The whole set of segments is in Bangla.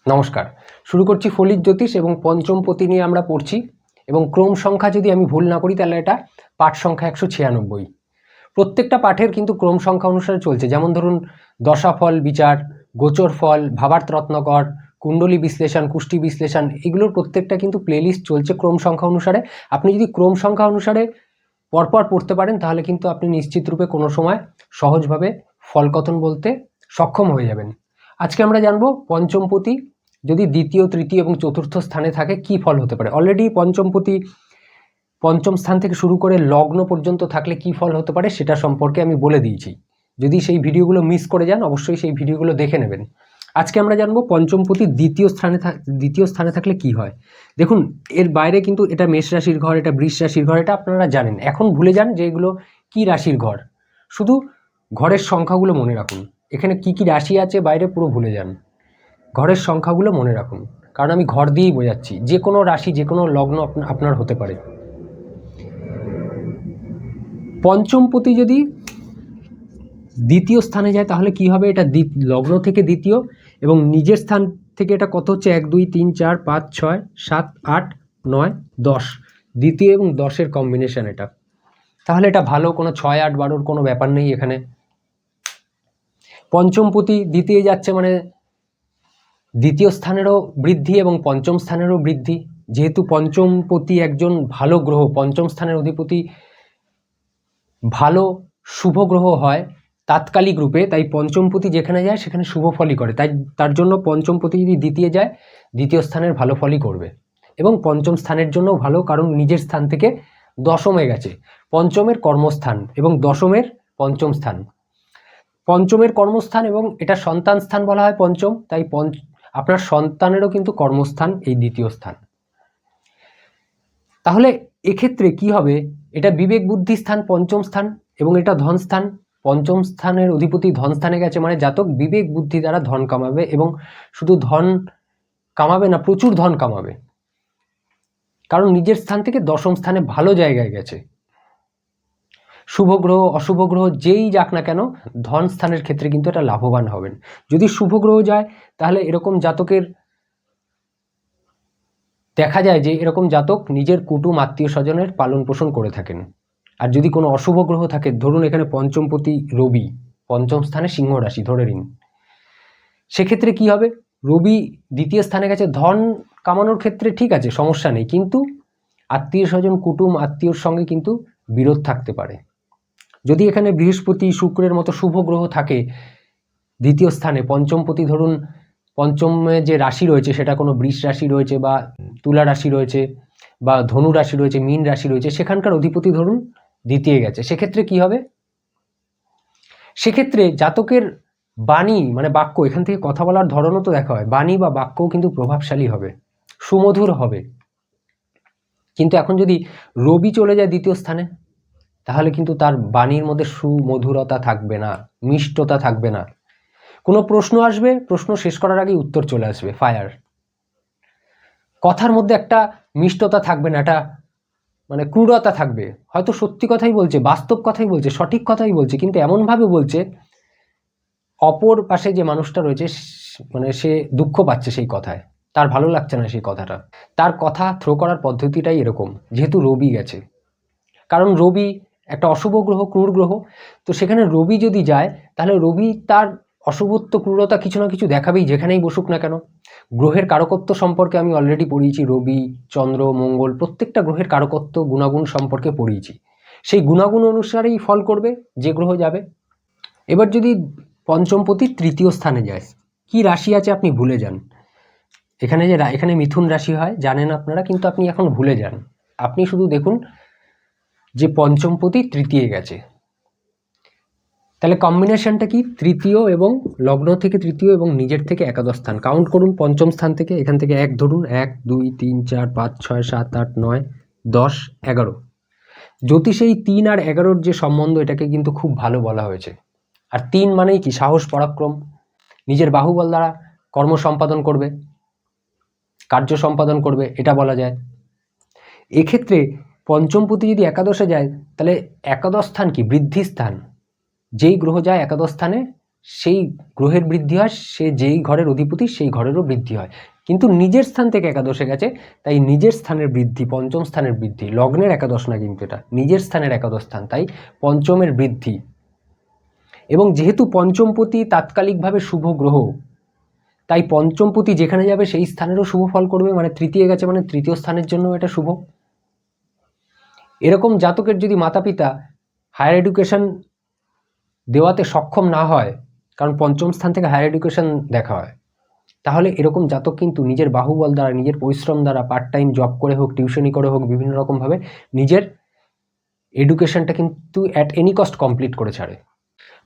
নমস্কার, শুরু করছি ফলিক জ্যোতিষ এবং পঞ্চম পতি নিয়ে আমরা পড়ছি এবং ক্রম সংখ্যা যদি আমি ভুল না করি তাহলে এটা পাঠ সংখ্যা 196। প্রত্যেকটা পাঠের কিন্তু ক্রম সংখ্যা অনুসারে চলছে, যেমন ধরুন দশাফল বিচার, গোচর ফল, ভাবার্থ রত্নকর, কুণ্ডলী বিশ্লেষণ, কুষ্টি বিশ্লেষণ, এগুলোর প্রত্যেকটা কিন্তু প্লেলিস্ট চলছে ক্রম সংখ্যা অনুসারে। আপনি যদি ক্রম সংখ্যা অনুসারে পরপর পড়তে পারেন তাহলে কিন্তু আপনি নিশ্চিত রূপে কোনো সময় সহজভাবে ফলকথন বলতে সক্ষম হয়ে যাবেন। আজকে আমরা জানবো পঞ্চমপতি যদি দ্বিতীয়, তৃতীয় এবং চতুর্থ স্থানে থাকে কি ফল হতে পারে। অলরেডি পঞ্চমপতি পঞ্চম স্থান থেকে শুরু করে লগ্ন পর্যন্ত থাকলে কি ফল হতে পারে সেটা সম্পর্কে আমি বলে দিয়েছি। যদি সেই ভিডিওগুলো মিস করে যান অবশ্যই সেই ভিডিওগুলো দেখে নেবেন। আজকে আমরা জানবো পঞ্চমপতি দ্বিতীয় স্থানে থাকলে কি হয়। দেখুন, এর বাইরে কিন্তু এটা মেষ রাশির ঘর, এটা বৃষ রাশির ঘর, এটা আপনারা জানেন। এখন ভুলে যান যে এগুলো কি রাশির ঘর, শুধু ঘরের সংখ্যাগুলো মনে রাখুন। এখানে কি কি রাশি আছে বাইরে পুরো ভুলে যান, ঘরের সংখ্যাগুলো মনে রাখুন, কারণ আমি ঘর দিয়েই বোঝাচ্ছি। যে কোনো রাশি, যে কোনো লগ্ন আপনার হতে পারে। পঞ্চমপতি যদি দ্বিতীয় স্থানে যায় তাহলে কি হবে, এটা লগ্ন থেকে দ্বিতীয় এবং নিজের স্থান থেকে এটা কত হচ্ছে 1 2 3 4 5 6 7 8 9 10, দ্বিতীয় এবং 10-এর কম্বিনেশন এটা। তাহলে এটা ভালো, কোনো 6 8 12-র কোনো ব্যাপার নেই এখানে। পঞ্চমপতি দ্বিতীয় যাচ্ছে মানে দ্বিতীয় স্থানেরও বৃদ্ধি এবং পঞ্চম স্থানেরও বৃদ্ধি। যেহেতু পঞ্চমপতি একজন ভালো গ্রহ, পঞ্চম স্থানের অধিপতি ভালো শুভ গ্রহ হয় তাৎকালিক রূপে, তাই পঞ্চমপতি যেখানে যায় সেখানে শুভ ফলই করে। তাই তার জন্য পঞ্চমপতি যদি দ্বিতীয় যায় দ্বিতীয় স্থানের ভালো ফলই করবে এবং পঞ্চম স্থানের জন্য ভালো, কারণ নিজের স্থান থেকে দশমে গেছে। পঞ্চমের কর্মস্থান এবং দশমের পঞ্চম স্থান, পঞ্চমের কর্মস্থান এবং এটা সন্তান স্থান বলা হয় পঞ্চম, তাই আপনার সন্তানেরও কিন্তু কর্মস্থান এই দ্বিতীয় স্থান। তাহলে এক্ষেত্রে কি হবে, এটা বিবেক বুদ্ধি স্থান পঞ্চম স্থান এবং এটা ধন স্থান। পঞ্চম স্থানের অধিপতি ধন স্থানে গেছে মানে জাতক বিবেক বুদ্ধি দ্বারা ধন কামাবে এবং শুধু ধন কামাবে না, প্রচুর ধন কামাবে, কারণ নিজের স্থান থেকে দশম স্থানে ভালো জায়গায় গেছে। শুভ গ্রহ অশুভ গ্রহ যেই যাক না কেন ধন স্থানের ক্ষেত্রে কিন্তু এটা লাভবান হবেন। যদি শুভ গ্রহ যায় তাহলে এরকম জাতকের দেখা যায় যে এরকম জাতক নিজের কুটুম আত্মীয় স্বজনের পালন পোষণ করে থাকেন। আর যদি কোনো অশুভ গ্রহ থাকে, ধরুন এখানে পঞ্চমপতি রবি পঞ্চম স্থানে সিংহ রাশি ধরে নিন, সেক্ষেত্রে কি হবে, রবি দ্বিতীয় স্থানে গেছে, ধন কামানোর ক্ষেত্রে ঠিক আছে সমস্যা নেই, কিন্তু আত্মীয় স্বজন কুটুম আত্মীয়র সঙ্গে কিন্তু বিরোধ থাকতে পারে। যদি এখানে বৃহস্পতি শুক্রের মতো শুভ গ্রহ থাকে দ্বিতীয় স্থানে, পঞ্চমপতি ধরুন পঞ্চমে যে রাশি রয়েছে সেটা কোনো বৃষ রাশি রয়েছে বা তুলা রাশি রয়েছে বা ধনু রাশি রয়েছে, মীন রাশি রয়েছে, সেখানকার অধিপতি ধরুন দ্বিতীয় গেছে, সেক্ষেত্রে কি হবে, সেক্ষেত্রে জাতকের বাণী মানে বাক্য, এখান থেকে কথা বলার ধরনও তো দেখা হয়, বাণী বা বাক্যও কিন্তু প্রভাবশালী হবে, সুমধুর হবে। কিন্তু এখন যদি রবি চলে যায় দ্বিতীয় স্থানে তাহলে কিন্তু তার বাণীর মধ্যে সুমধুরতা থাকবে না, মিষ্টতা থাকবে না। কোনো প্রশ্ন আসবে, প্রশ্ন শেষ করার আগেই উত্তর চলে আসবে, ফায়ার। কথার মধ্যে একটা মিষ্টতা থাকবে না, একটা মানে ক্রূরতা থাকবে। হয়তো সত্যি কথাই বলছে, বাস্তব কথাই বলছে, সঠিক কথাই বলছে, কিন্তু এমনভাবে বলছে অপর পাশে যে মানুষটা রয়েছে মানে সে দুঃখ পাচ্ছে সেই কথায়, তার ভালো লাগছে না সেই কথাটা। তার কথা থ্রো করার পদ্ধতিটাই এরকম, যেহেতু রবি গেছে। কারণ রবি একটা অশুভ গ্রহ, ক্রূর গ্রহ, তো সেখানে রবি যদি যায় তাহলে রবি তার অশুভত্ব ক্রূরতা কিছু না কিছু দেখাবেই, যেখানেই বসুক না কেন। গ্রহের কারকত্ব সম্পর্কে আমি অলরেডি পড়িয়েছি, রবি চন্দ্র মঙ্গল প্রত্যেকটা গ্রহের কারকত্ব গুণাগুণ সম্পর্কে পড়িয়েছি। সেই গুণাগুণ অনুসারেই ফল করবে যে গ্রহ যাবে। এবার যদি পঞ্চমপতি তৃতীয় স্থানে যায়, কি রাশি আছে আপনি ভুলে যান। এখানে মিথুন রাশি হয় জানেন আপনারা, কিন্তু আপনি এখন ভুলে যান। আপনি শুধু দেখুন যে পঞ্চমপতি তৃতীয় গেছে, তাহলে কম্বিনেশনটা কি, তৃতীয় এবং লগ্ন থেকে তৃতীয় এবং নিজের থেকে একাদশ স্থান। কাউন্ট করুন পঞ্চম স্থান থেকে, এখান থেকে 1 ধরুন, 1 2 3 4 5 6 7 8 9 10 11। জ্যোতিষে এই 3 আর 11-র যে সম্বন্ধ এটাকে কিন্তু খুব ভালো বলা হয়েছে। আর 3 মানেই কি, সাহস পরাক্রম, নিজের বাহুবল দ্বারা কর্ম সম্পাদন করবে, কার্য সম্পাদন করবে, এটা বলা যায়। এক্ষেত্রে পঞ্চমপতি যদি একাদশে যায় তাহলে একাদশ স্থান কি, বৃদ্ধি স্থান। যেই গ্রহ যায় একাদশ স্থানে সেই গ্রহের বৃদ্ধি হয়, সে যেই ঘরের অধিপতি সেই ঘরেরও বৃদ্ধি হয়। কিন্তু নিজের স্থান থেকে একাদশে গেছে, তাই নিজের স্থানের বৃদ্ধি, পঞ্চম স্থানের বৃদ্ধি, লগ্নের একাদশ না কিন্তু এটা নিজের স্থানের একাদশ স্থান, তাই পঞ্চমের বৃদ্ধি। এবং যেহেতু পঞ্চমপতি তাৎকালিকভাবে শুভ গ্রহ, তাই পঞ্চমপতি যেখানে যাবে সেই স্থানেরও শুভ ফল করবে, মানে তৃতীয় গেছে মানে তৃতীয় স্থানের জন্য এটা শুভ। এরকম জাতকের যদি মাতা পিতা হায়ার এডুকেশন দেওয়াতে সক্ষম না হয়, কারণ পঞ্চম স্থান থেকে হায়ার এডুকেশন দেখা হয়, তাহলে এরকম জাতক কিন্তু নিজের বাহুবল দ্বারা, নিজের পরিশ্রম দ্বারা, পার্ট টাইম জব করে হোক, টিউশনি করে হোক, বিভিন্ন রকমভাবে নিজের এডুকেশনটা কিন্তু অ্যাট এনি কস্ট কমপ্লিট করে ছাড়ে।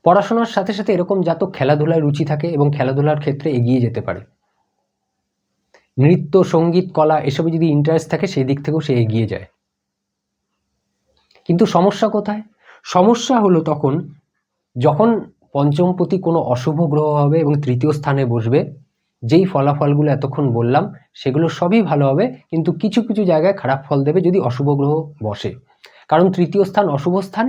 পড়াশোনার সাথে সাথে এরকম জাতক খেলাধুলায় রুচি থাকে এবং খেলাধুলার ক্ষেত্রে এগিয়ে যেতে পারে। নৃত্য, সঙ্গীত, কলা এসবে যদি ইন্টারেস্ট থাকে সেই দিক থেকেও সে এগিয়ে যায়। কিন্তু সমস্যা কোথায়? সমস্যা হলো তখন যখন পঞ্চমপতি কোনো অশুভ গ্রহ হবে এবং তৃতীয় স্থানে বসবে, যেই ফলাফলগুলো এতক্ষণ বললাম সেগুলো সবই ভালো হবে, কিন্তু কিছু কিছু জায়গায় খারাপ ফল দেবে যদি অশুভ গ্রহ বসে। কারণ তৃতীয় স্থান অশুভ স্থান,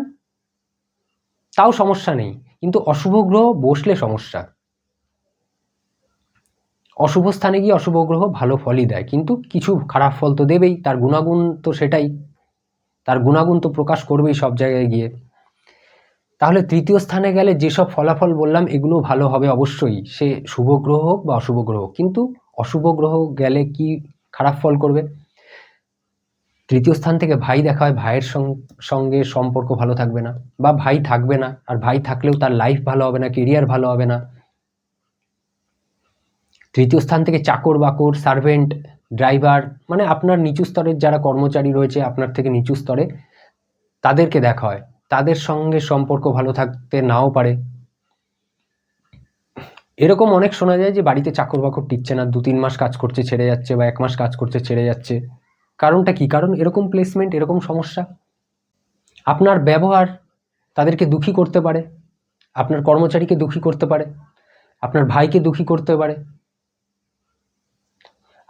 তাও সমস্যা নেই, কিন্তু অশুভ গ্রহ বসলে সমস্যা। অশুভ স্থানে গিয়ে অশুভ গ্রহ ভালো ফলই দেয়, কিন্তু কিছু খারাপ ফল তো দেবেই, তার গুণাগুণ তো সেটাই, তার গুণাগুণ তো প্রকাশ করবেই সব জায়গায় গিয়ে। তাহলে তৃতীয় স্থানে গেলে যেসব ফলাফল বললাম এগুলো ভালো হবে অবশ্যই, সে শুভ গ্রহ হোক বা অশুভ গ্রহ। কিন্তু অশুভ গ্রহ গেলে কি খারাপ ফল করবে? তৃতীয় স্থান থেকে ভাই দেখা হয়, ভাইয়ের সঙ্গে সম্পর্ক ভালো থাকবে না, বা ভাই থাকবে না, আর ভাই থাকলেও তার লাইফ ভালো হবে না, কেরিয়ার ভালো হবে না। তৃতীয় স্থান থেকে চাকর বাকর, সার্ভেন্ট, ড্রাইভার, মানে আপনার নিচু স্তরের যারা কর্মচারী রয়েছে আপনার থেকে নিচু স্তরে, তাদেরকে দেখা হয়, তাদের সঙ্গে সম্পর্ক ভালো থাকতে নাও পারে। এরকম অনেক শোনা যায় যে বাড়িতে চাকর বাকর টিকছে না, 2-3 মাস কাজ করছে ছেড়ে যাচ্ছে, বা 1 মাস কাজ করছে ছেড়ে যাচ্ছে। কারণটা কি? কারণ এরকম প্লেসমেন্ট, এরকম সমস্যা। আপনার ব্যবহার তাদেরকে দুঃখী করতে পারে, আপনার কর্মচারীকে দুঃখী করতে পারে, আপনার ভাইকে দুঃখী করতে পারে,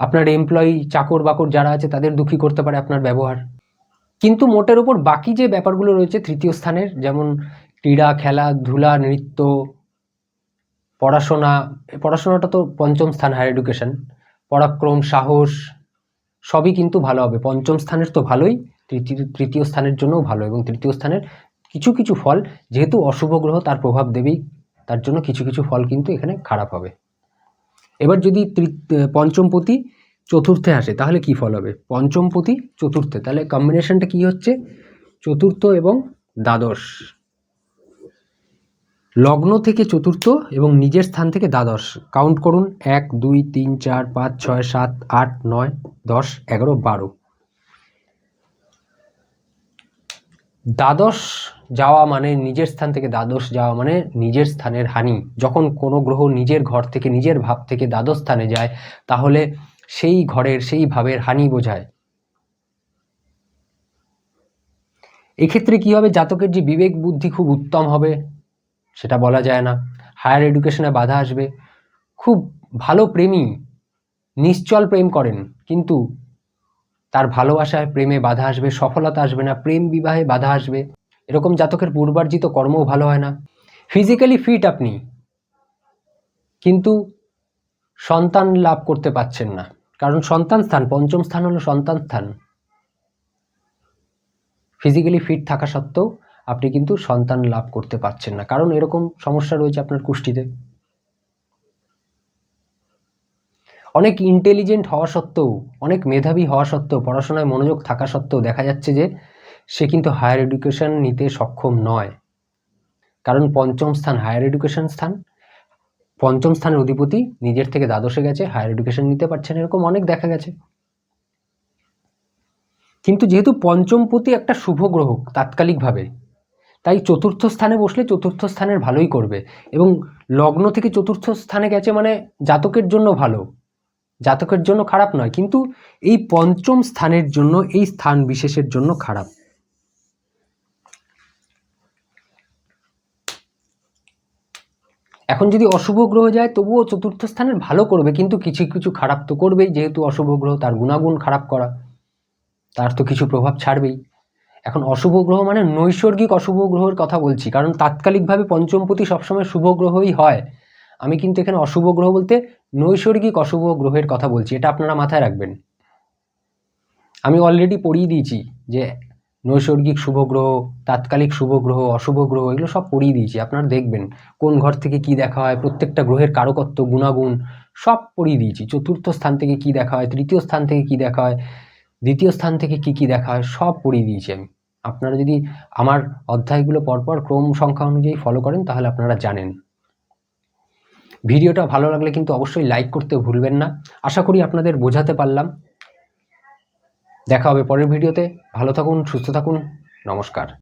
আপনার এমপ্লয়ি, চাকর বাকর যারা আছে তাদের দুঃখী করতে পারে আপনার ব্যবহার। কিন্তু মোটের উপর বাকি যে ব্যাপারগুলো রয়েছে তৃতীয় স্থানের, যেমন ক্রীড়া, খেলাধুলা, নৃত্য, পড়াশোনাটা তো পঞ্চম স্থান, হায়ার এডুকেশন, পরাক্রম, সাহস সবই কিন্তু ভালো হবে। পঞ্চম স্থানের তো ভালোই, তৃতীয় স্থানের জন্যও ভালো, এবং তৃতীয় স্থানের কিছু কিছু ফল যেহেতু অশুভ গ্রহ তার প্রভাব দেবেই, তার জন্য কিছু কিছু ফল কিন্তু এখানে খারাপ হবে। এবার যদি পঞ্চমপতি চতুর্থে আসে তাহলে কি ফল হবে? পঞ্চমপতি চতুর্থে, তাহলে কম্বিনেশনটা কি হচ্ছে? চতুর্থ এবং দ্বাদশ, লগ্ন থেকে চতুর্থ এবং নিজের স্থান থেকে দ্বাদশ। কাউন্ট করুন, 1 2 3 4 5 6 7 8 9 10 11 12। দ্বাদশ যাওয়া মানে, নিজের স্থান থেকে দ্বাদশ যাওয়া মানে নিজের স্থানের হানি। যখন কোনো গ্রহ নিজের ঘর থেকে, নিজের ভাব থেকে দ্বাদশ স্থানে যায়, তাহলে সেই ঘরের, সেই ভাবের হানি বোঝায়। এক্ষেত্রে কি হবে? জাতকের যে বিবেক বুদ্ধি খুব উত্তম হবে সেটা বলা যায় না, হায়ার এডুকেশনে বাধা আসবে, খুব ভালো প্রেমী, নিশ্চল প্রেম করেন, কিন্তু তার ভালোবাসায় প্রেমে বাধা আসবে, সফলতা আসবে না, প্রেম বিবাহে বাধা আসবে। এরকম জাতকের পূর্বার্জিত কর্মও ভালো হয় না। ফিজিক্যালি ফিট আপনি, কিন্তু সন্তান লাভ করতে পারছেন না, কারণ সন্তান স্থান, পঞ্চম স্থান হলো সন্তান স্থান। ফিজিক্যালি ফিট থাকা সত্ত্বেও আপনি কিন্তু সন্তান লাভ করতে পারছেন না, কারণ এরকম সমস্যা রয়েছে আপনার কুষ্ঠিতে। অনেক ইন্টেলিজেন্ট হওয়া সত্ত্বেও, অনেক মেধাবী হওয়া সত্ত্বেও, পড়াশোনায় মনোযোগ থাকা সত্ত্বেও দেখা যাচ্ছে যে সে কিন্তু হায়ার এডুকেশন নিতে সক্ষম নয়, কারণ পঞ্চম স্থান হায়ার এডুকেশন স্থান, পঞ্চম স্থানের অধিপতি নিজের থেকে দ্বাদশে গেছে, হায়ার এডুকেশন নিতে পারছেন, এরকম অনেক দেখা গেছে। কিন্তু যেহেতু পঞ্চমপতি একটা শুভ গ্রহ তাৎকালিকভাবে, তাই চতুর্থ স্থানে বসলে চতুর্থ স্থানের ভালোই করবে, এবং লগ্ন থেকে চতুর্থ স্থানে গেছে মানে জাতকের জন্য ভালো, জাতকের জন্য খারাপ নয়, কিন্তু এই পঞ্চম স্থানের জন্য, এই স্থান বিশেষের জন্য খারাপ। এখন যদি অশুভ গ্রহ যায় তবুও চতুর্থ স্থানের ভালো করবে, কিন্তু কিছু কিছু খারাপ তো করবেই, যেহেতু অশুভ গ্রহ, তার গুণাগুণ খারাপ করা, তার তো কিছু প্রভাব ছাড়বেই। এখন অশুভ গ্রহ মানে নৈসর্গিক অশুভ গ্রহের কথা বলছি, কারণ তাৎকালিকভাবে পঞ্চমপতি সবসময় শুভ গ্রহই হয়। আমি কিন্তু এখানে অশুভ গ্রহ বলতে নৈসর্গিক অশুভ গ্রহের কথা বলছি, এটা আপনারা মাথায় রাখবেন। আমি অলরেডি পড়িয়ে দিয়েছি যে নৈসর্গিক শুভ গ্রহ, তাৎকালিক শুভ গ্রহ, অশুভ গ্রহ, এগুলো সব পড়িয়ে দিয়েছি। আপনারা দেখবেন কোন ঘর থেকে কি দেখা হয়, প্রত্যেকটা গ্রহের কারকত্ব, গুণাগুণ সব পড়িয়ে দিয়েছি। চতুর্থ স্থান থেকে কি দেখা হয়, তৃতীয় স্থান থেকে কি দেখা হয়, দ্বিতীয় স্থান থেকে কি কি দেখা হয়, সব পড়িয়ে দিয়েছি আমি। আপনারা যদি আমার অধ্যায়গুলো পরপর ক্রম সংখ্যা অনুযায়ী ফলো করেন তাহলে আপনারা জানেন। ভিডিওটা ভালো লাগলে কিন্তু অবশ্যই লাইক করতে ভুলবেন না। আশা করি আপনাদের বোঝাতে পারলাম। দেখা হবে পরের ভিডিওতে। ভালো থাকুন, সুস্থ থাকুন, নমস্কার।